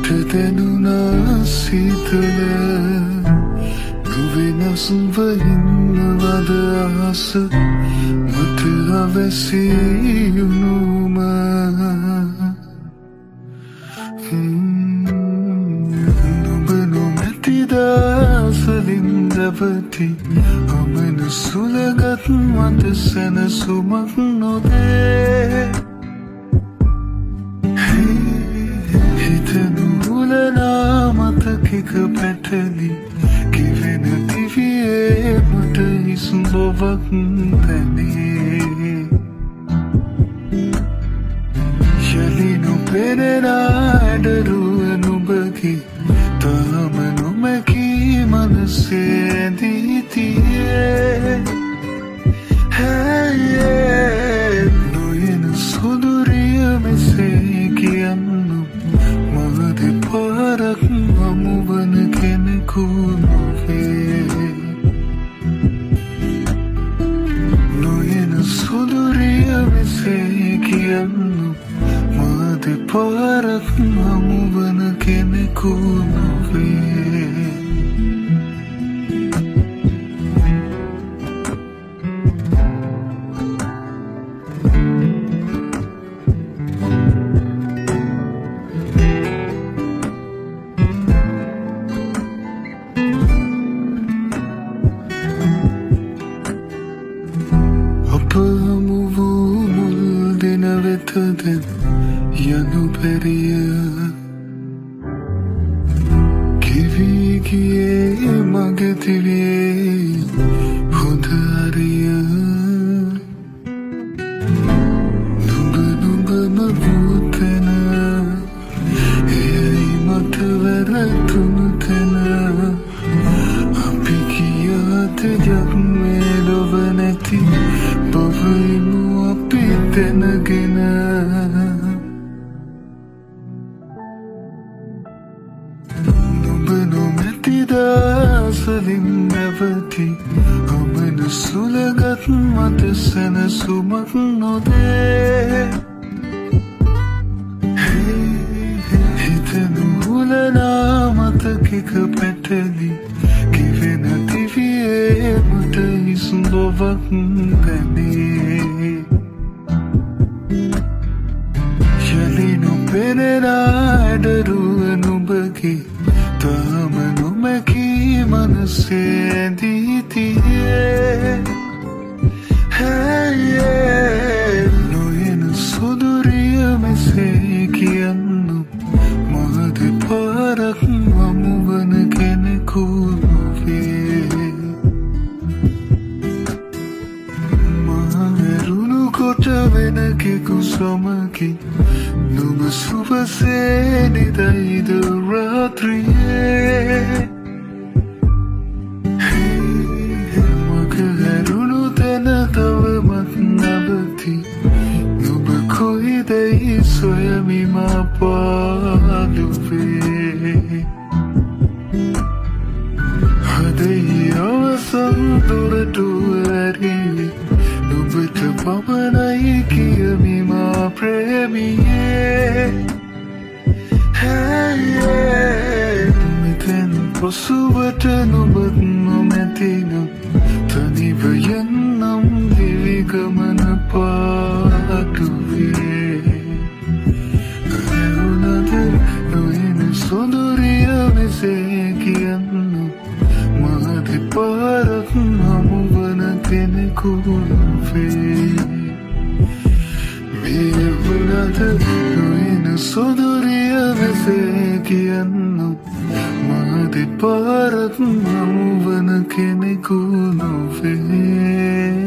හිතදැනුනා සීතල නොවෙනස්ව ඉන්නවද අහස මට අවැසියුණුම නුඹ නොමැති දවසලින් රැවටි ඔමන සුළගත් මට සැනසුමක් නොදේ හිතනුලනා මතකෙක පැටලි කිවෙන දිවියේ මට හිසුඹොවක් පැනේ යලි නොපෙනෙන අඩරුව නුඹගේ තාම නොමැකී මනසේ ඇඳී තියේ නොයන සොඳුරිය මෙසේ කියන්නු මග දෙපාරක් හමුවන කෙනෙකු නොවේ නොයන සොඳුරිය මෙසේ කියන්නු මග දෙපාරක් හමුවන කෙනෙකු නොවේ යනු පැරිය කිවී ගියේ මගතිවේ හොඳ අරිය නුඹ නුඹම වූතැන එයයි මට වැරතුණු තැන අපි කියාත යක් මේ ලොව නැති බවයිමු අපි දැනගෙන දවසලින් නැවති ඔමන සුළගත් මට සැනසුමක් නොදේ හිතනුලනා මතකෙක පැටලි කිවෙන දිවියේ මට හිසුඹොවක් පැනේ යලි නොපෙනෙන අඩරුව නුඹගේ තාම නොමැකී මනසේ ඇඳී තියේ නොයන සොඳුරිය මෙසේ කියන්නු මග දෙපාරක් හමුවන කෙනෙකු නොවේ මහැරුණු කොට වෙනකෙකු සමගි නුඹ සුවසේ නිදයිද රාත්‍රියේ මග හැරුණු තැන තවමත් නවති නුඹ කොයිදැයි සොයමි මා පාළුවේ හදෙහි අවසන් දොරටු ඇරී නුඹට පමණයි කියමි මා ප්‍රේමියේ මෙතැන් පසුවට නුඹත් නොමැතිනම් තනිව යන්නම් දිවිගමන පාටුවේ ඇවුනද නොයන සොඳුරිය මෙසේ කියන්නු මග දෙපාරක් හමුවන කෙනෙකු නොවේ වුණද නොයන සොඳුරිය මෙසේ කියන්නු මග දෙපාරක් හමුවන කෙනෙකු නොවේ